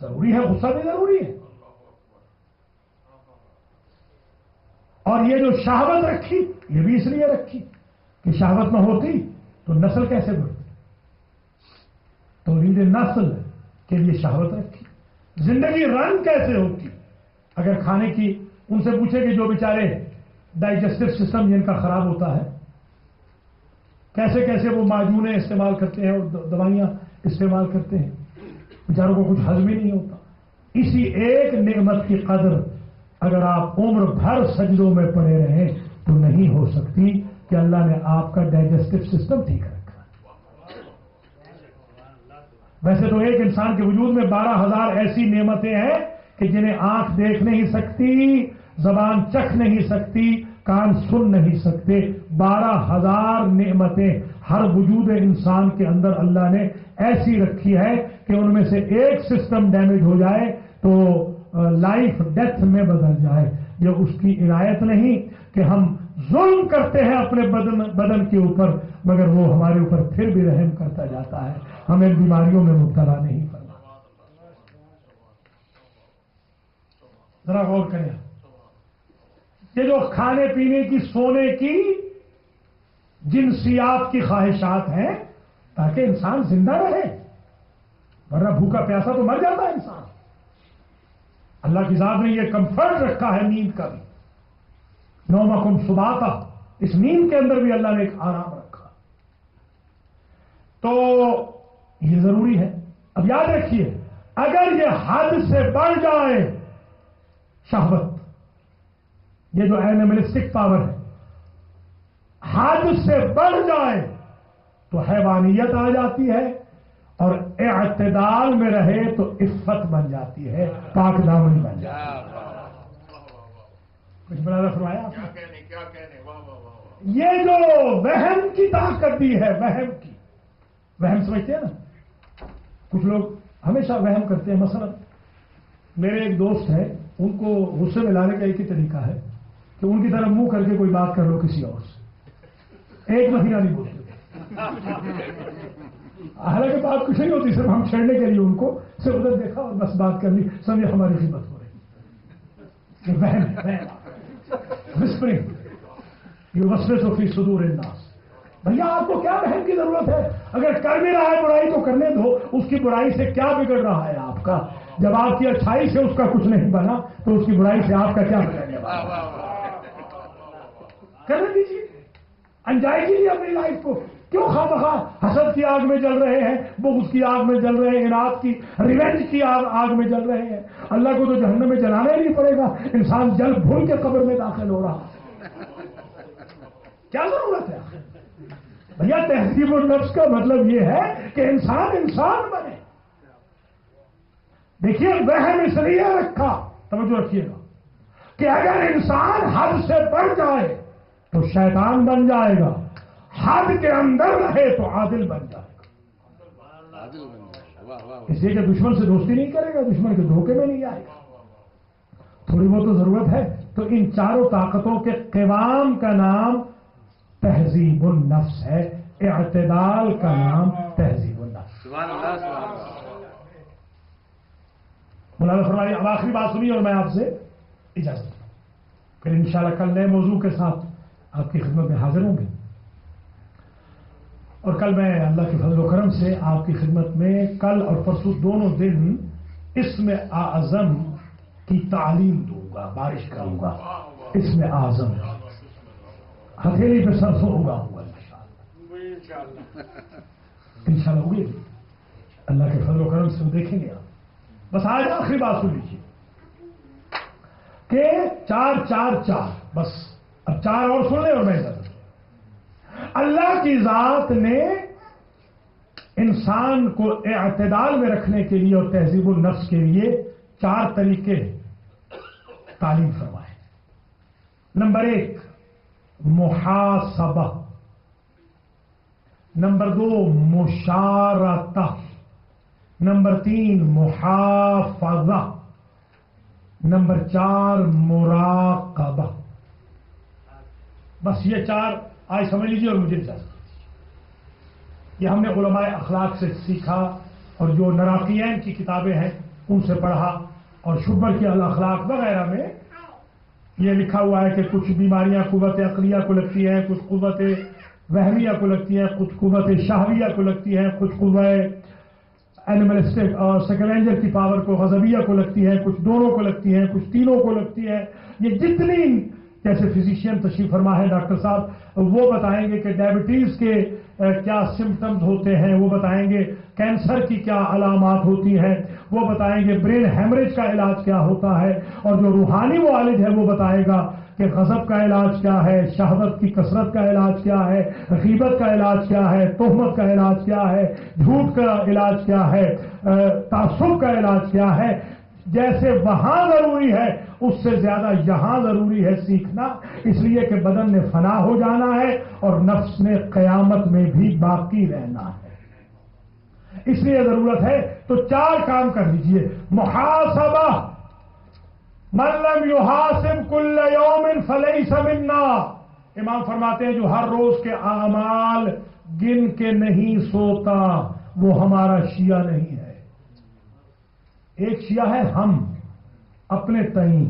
Speaker 1: ضروری ہے، غصہ بھی ضروری ہے. اور یہ جو شہوت رکھی یہ بھی اس لیے رکھی کہ شہوت نہ ہوتی تو نسل کیسے بڑھتی. تولید نسل کے لیے شہوت رکھی. زندگی رن کیسے ہوتی اگر کھانے کی، ان سے پوچھے کہ جو بیچارے ڈائجسٹو سسٹم جن کا خراب ہوتا ہے، کیسے کیسے وہ معجونیں استعمال کرتے ہیں اور دوائیاں استعمال کرتے ہیں، بیچاروں کو کچھ ہضم ہی نہیں ہوتا. اسی ایک نعمت کی قدر اگر آپ عمر بھر سجدوں میں پڑے رہیں تو نہیں ہو سکتی کہ اللہ نے آپ کا ڈائجسٹو سسٹم ٹھیک رکھا. ویسے تو ایک انسان کے وجود میں 12,000 ایسی نعمتیں ہیں کہ جنہیں آنکھ دیکھ نہیں سکتی، زبان چکھ نہیں سکتی، کان سن نہیں سکتے. 12,000 نعمتیں ہر وجود انسان کے اندر اللہ نے ایسی رکھی ہے کہ ان میں سے ایک سسٹم ڈیمیج ہو جائے تو لائف ڈیتھ میں بدل جائے. یہ اس کی عنایت نہیں کہ ہم ظلم کرتے ہیں اپنے بدن کے اوپر، مگر وہ ہمارے اوپر پھر بھی رحم کرتا جاتا ہے، ہمیں بیماریوں میں مبتلا نہیں کرنا. ذرا غور کریں، یہ جو کھانے پینے کی، سونے کی، جنسیات کی خواہشات ہیں تاکہ انسان زندہ رہے، ورنہ بھوکا پیاسا تو مر جاتا ہے انسان. اللہ کی ذات نے یہ کمفرٹ رکھا ہے نیند کا بھی، نومکم سباتا، اس نیند کے اندر بھی اللہ نے ایک آرام رکھا. تو یہ ضروری ہے. اب یاد رکھیے اگر یہ حد سے بڑھ جائے شہوت، یہ جو اینیملسٹک پاور ہے، حد سے بڑھ جائے تو حیوانیت آ جاتی ہے، اور اعتدال میں رہے تو عفت بن جاتی ہے، پاک دامنی بن جاتی ہے. کچھ بڑا فرمایا آپ نے؟
Speaker 2: کیا کہنے، واہ واہ واہ.
Speaker 1: یہ جو وہم کی طاقت دی ہے، وہم کی، وہم سمجھتے ہیں نا، کچھ لوگ ہمیشہ وہم کرتے ہیں. مثلا میرے ایک دوست ہے، ان کو غصے میں لانے کا ایک ہی طریقہ ہے کہ ان کی طرف منہ کر کے کوئی بات کر لو کسی اور سے، 1 مہینہ نہیں بولتے. حالانکہ بات کچھ نہیں ہوتی، صرف ہم چھیڑنے کے لیے ان کو صرف ادھر دیکھا اور بس بات کر لی، سمجھے ہماری خدمت ہو رہی. وسوسہ فی صدور الناس. بھیا آپ کو کیا بہن کی ضرورت ہے؟ اگر کر بھی رہا ہے برائی تو کرنے دو. اس کی برائی سے کیا بگڑ رہا ہے آپ کا؟ جب آپ کی اچھائی سے اس کا کچھ نہیں بنا تو اس کی برائی سے آپ کا کیا بگڑنے والا؟ کرنے دیجیے، انجوائے کیجیے اپنی لائف کو. کیوں خواہ حسد کی آگ میں جل رہے ہیں، بغض کی آگ میں جل رہے ہیں، اناد کی، ریونج کی آگ میں جل رہے ہیں؟ اللہ کو تو جہنم میں جلانا ہی نہیں پڑے گا، انسان جل بھول کے قبر میں داخل ہو رہا. کیا ضرورت ہے بھیا؟ تہذیب النفس کا مطلب یہ ہے کہ انسان بنے. دیکھیے وہم اس لیے رکھا، توجہ رکھیے گا، کہ اگر انسان حد سے بڑھ جائے تو شیطان بن جائے گا، حد کے اندر رہے تو عادل بن جائے گا. اس لیے کہ دشمن سے دوستی نہیں کرے گا، دشمن کے دھوکے میں نہیں آئے گا. تھوڑی بہت تو ضرورت ہے. تو ان چاروں طاقتوں کے قوام کا نام تہذیب النفس ہے، اعتدال کا نام تہذیب النفس.
Speaker 3: سبحان اللہ سبحان اللہ.
Speaker 1: مولانا فرمائیے. اب آخری بات سنیے اور میں آپ سے اجازت دوں، پھر انشاءاللہ کل نئے موضوع کے ساتھ آپ کی خدمت میں حاضر ہوں گے. اور کل میں اللہ کے فضل و کرم سے آپ کی خدمت میں کل اور پرسوں دونوں دن اسم اعظم کی تعلیم دوں گا، بارش کروں گا. اسم اعظم ہتھیلی پہ سرسوں اگاؤں گا انشاءاللہ ہوگی. اللہ کے فضل و کرم سے دیکھیں گے آپ. بس آج آخری بات سن لیجیے کہ 4 4 4 بس. اب 4 اور سن لیں اور میں اللہ کی ذات نے انسان کو اعتدال میں رکھنے کے لیے اور تہذیب النفس کے لیے 4 طریقے تعلیم فرمائے. نمبر 1 محاسبہ، نمبر 2 مشارطہ، نمبر 3 محافظہ، نمبر 4 مراقبہ. بس یہ 4 آج سمجھ لیجیے اور مجھے اجازت دیجیے. یہ ہم نے علماء اخلاق سے سیکھا اور جو نراقیین کی کتابیں ہیں ان سے پڑھا، اور شبر کی الاخلاق وغیرہ میں یہ لکھا ہوا ہے کہ کچھ بیماریاں قوت عقلیہ کو لگتی ہیں، کچھ قوت وہمیہ کو لگتی ہیں، کچھ قوت شہویہ کو لگتی ہیں، کچھ قوت اینیملسٹک اور سیکلینجر کی پاور کو غضبیہ کو لگتی ہے، کچھ دونوں کو لگتی ہیں، کچھ تینوں کو لگتی ہے. یہ جتنی جیسے فزیشین تشریف فرما ہے ڈاکٹر صاحب، وہ بتائیں گے کہ ڈائبٹیز کے کیا سمپٹمز ہوتے ہیں، وہ بتائیں گے کینسر کی کیا علامات ہوتی ہیں، وہ بتائیں گے برین ہیمریج کا علاج کیا ہوتا ہے، اور جو روحانی معالج ہے وہ بتائے گا کہ غضب کا علاج کیا ہے، شہوت کی کثرت کا علاج کیا ہے، غیبت کا علاج کیا ہے، تہمت کا علاج کیا ہے، جھوٹ کا علاج کیا ہے، تعصب کا علاج کیا ہے. جیسے وہاں ضروری ہے اس سے زیادہ یہاں ضروری ہے سیکھنا، اس لیے کہ بدن نے فنا ہو جانا ہے اور نفس نے قیامت میں بھی باقی رہنا ہے. اس لیے ضرورت ہے. تو 4 کام کر لیجئے. محاسبہ، من لم یحاسب کل یوم فلیس منا. امام فرماتے ہیں جو ہر روز کے اعمال گن کے نہیں سوتا وہ ہمارا شیعہ نہیں ہے. ایک شیعہ ہے ہم اپنے تئیں،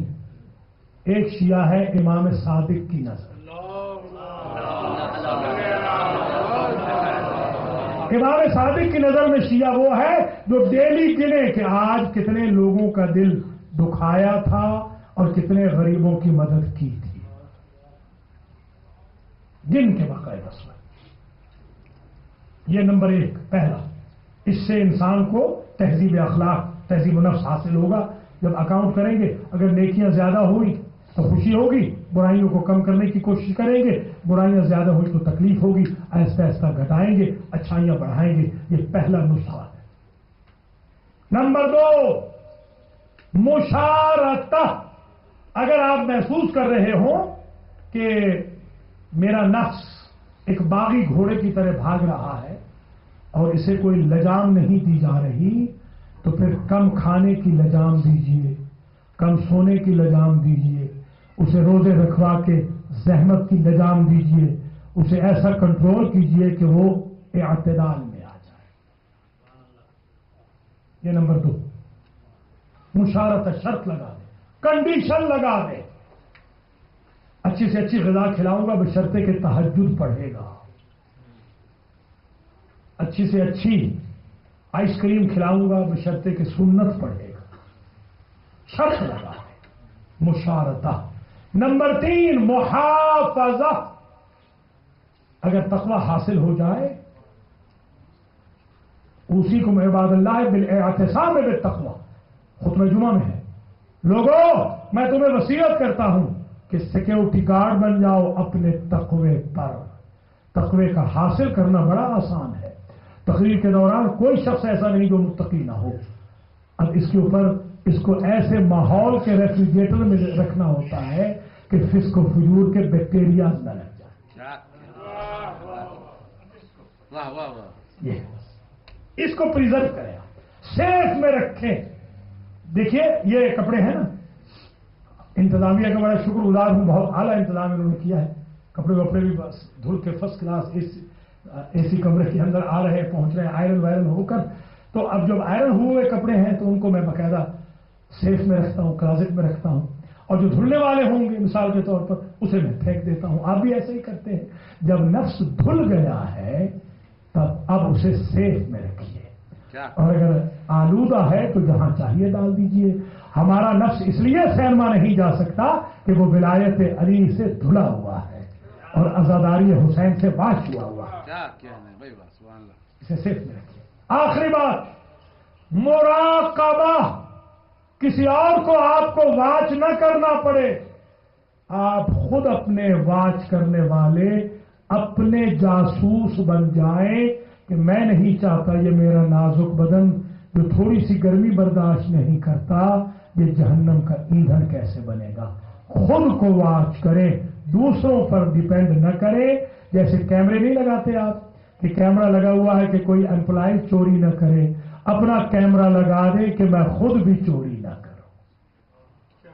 Speaker 1: ایک شیعہ ہے امام صادق کی نظر. امام صادق کی نظر میں شیعہ وہ ہے جو ڈیلی گنے کہ آج کتنے لوگوں کا دل دکھایا تھا اور کتنے غریبوں کی مدد کی تھی، گن کے باقاعدہ. یہ نمبر 1 پہلا. اس سے انسان کو تہذیب اخلاق، تہذیب و نفس حاصل ہوگا. جب اکاؤنٹ کریں گے، اگر نیکیاں زیادہ ہوئی تو خوشی ہوگی، برائیوں کو کم کرنے کی کوشش کریں گے، برائیاں زیادہ ہوئی تو تکلیف ہوگی، آہستہ آہستہ گھٹائیں گے، اچھائیاں بڑھائیں گے. یہ پہلا نسخہ ہے. نمبر 2 مشارطہ. اگر آپ محسوس کر رہے ہوں کہ میرا نفس ایک باغی گھوڑے کی طرح بھاگ رہا ہے اور اسے کوئی لجام نہیں دی جا رہی، تو پھر کم کھانے کی لجام دیجیے، کم سونے کی لجام دیجیے، اسے روزے رکھوا کے زحمت کی لجام دیجیے، اسے ایسا کنٹرول کیجیے کہ وہ اعتدال میں آ جائے. یہ نمبر 2. مشارطہ، شرط لگا دے، کنڈیشن لگا دے. اچھی سے اچھی غذا کھلاؤں گا بشرطے کہ تہجد پڑھے گا. اچھی سے اچھی آئس کریم کھلاؤں گا بشرطے کہ سنت پڑھے گا. شرط لگا دے، مشارطہ. نمبر 3 محافظہ. اگر تقوی حاصل ہو جائے، اسی کو عباد اللہ بالاعتصام بالتقوی خطبہ جمعہ میں ہے، لوگوں میں تمہیں وصیت کرتا ہوں کہ سیکیورٹی گارڈ بن جاؤ اپنے تقوی پر. تقوی کا حاصل کرنا بڑا آسان ہے. تقریر کے دوران کوئی شخص ایسا نہیں جو متقی نہ ہو. اب اس کے اوپر اس کو ایسے ماحول کے ریفریجریٹر میں رکھنا ہوتا ہے کہ فسق و فجور کے بیکٹیریا نہ لگ جائے.
Speaker 3: واہ واہ واہ.
Speaker 1: یہ اس کو پریزرو کریں، سیف میں رکھیں. دیکھیے یہ کپڑے ہیں نا، انتظامیہ کا بڑا شکر گزار ہوں، بہت اعلیٰ انتظام انہوں نے کیا ہے. کپڑے وپڑے بھی بس دھل کے فرسٹ کلاس اے سی کمرے کے اندر آ رہے ہیں، پہنچ رہے ہیں آئرن وائرن ہو کر. تو اب جب آئرن ہوئے کپڑے ہیں تو ان کو میں باقاعدہ سیف میں رکھتا ہوں، کلازٹ میں رکھتا ہوں، اور جو دھلنے والے ہوں گے مثال کے طور پر اسے میں پھینک دیتا ہوں. آپ بھی ایسے ہی کرتے ہیں. جب نفس دھل گیا ہے تب اب اسے سیف میں رکھیے، اور اگر آلودہ ہے تو جہاں چاہیے ڈال دیجئے. ہمارا نفس اس لیے سینما نہیں جا سکتا کہ وہ ولایت علی سے دھلا ہوا ہے اور عزاداری حسین سے واش ہوا ہے.
Speaker 3: کیا کہنا ہے بھائی، سبحان اللہ.
Speaker 1: اسے سیف میں رکھیے. آخری بات، مراقبہ. کسی اور کو آپ کو واچ نہ کرنا پڑے، آپ خود اپنے واچ کرنے والے، اپنے جاسوس بن جائیں کہ میں نہیں چاہتا یہ میرا نازک بدن جو تھوڑی سی گرمی برداشت نہیں کرتا یہ جہنم کا ایندھن کیسے بنے گا. خود کو واچ کریں، دوسروں پر ڈیپینڈ نہ کریں. جیسے کیمرے نہیں لگاتے آپ کہ کیمرہ لگا ہوا ہے کہ کوئی امپلائی چوری نہ کرے، اپنا کیمرہ لگا دے کہ میں خود بھی چوری نہ کروں.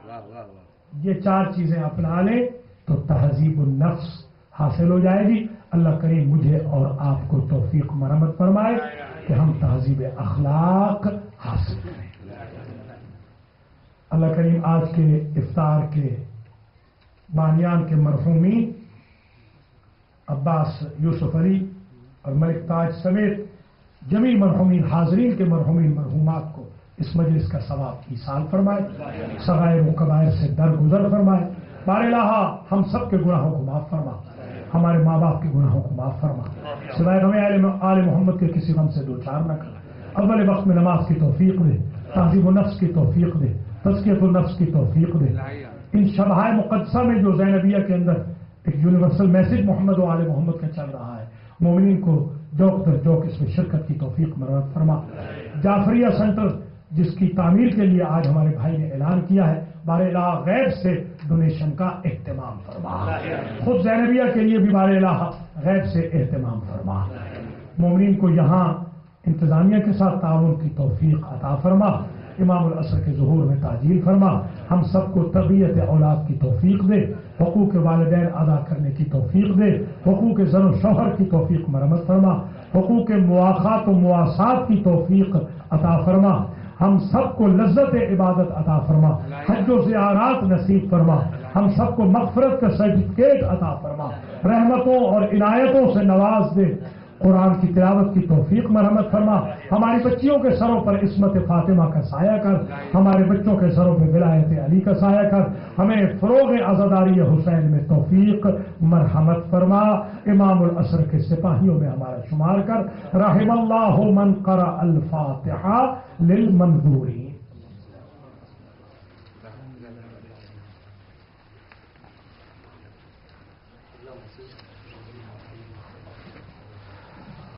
Speaker 3: واہ واہ واہ.
Speaker 1: یہ 4 چیزیں اپنا لیں تو تہذیب النفس حاصل ہو جائے گی. اللہ کریم مجھے اور آپ کو توفیق مرحمت فرمائے کہ ہم تہذیب اخلاق حاصل کریں. اللہ کریم آج کے افطار کے بانیان کے مرحومین عباس یوسف علی اور ملک تاج سمیت جمیع مرحومین حاضرین کے مرحومین مرحومات کو اس مجلس کا ثواب ایصال فرمائے، صغائر و کبائر سے درگزر فرمائے. بار الہ ہم سب کے گناہوں کو معاف فرما، ہمارے ماں باپ کے گناہوں کو معاف فرما، سوائے ہمیں آل محمد کے کسی غم سے دوچار نہ کر. اول وقت میں نماز کی توفیق دے، تہذیب النفس کی توفیق دے، تزکیۃ النفس کی توفیق دے. ان شبہائے مقدسہ میں جو زینبیہ کے اندر ایک یونیورسل میسج محمد و آل محمد کا چل رہا ہے، مومنین کو جوک در جوک اس میں شرکت کی توفیق مرحمت فرما. جعفریہ سینٹر جس کی تعمیر کے لیے آج ہمارے بھائی نے اعلان کیا ہے، بار الہ غیب سے ڈونیشن کا اہتمام فرما. خود زینبیہ کے لیے بھی بار الہ غیب سے اہتمام فرما. مومنین کو یہاں انتظامیہ کے ساتھ تعاون کی توفیق عطا فرما. امام العصر کے ظہور میں تعجیل فرما. ہم سب کو تربیت اولاد کی توفیق دے، حقوق والدین ادا کرنے کی توفیق دے، حقوق زن و شوہر کی توفیق مرحمت فرما، حقوق مواخات و مواسات کی توفیق عطا فرما. ہم سب کو لذت عبادت عطا فرما، حج و زیارات نصیب فرما. ہم سب کو مغفرت کا سرٹیفکیٹ عطا فرما، رحمتوں اور عنایتوں سے نواز دے. قرآن کی تلاوت کی توفیق مرحمت فرما. ہماری بچیوں کے سروں پر عصمت فاطمہ کا سایہ کر، ہمارے بچوں کے سروں پہ ولایت علی کا سایہ کر. ہمیں فروغ عزاداری حسین میں توفیق مرحمت فرما. امام العصر کے سپاہیوں میں ہمارا شمار کر. رحم اللہ من قرأ الفاتحہ للمنظورین.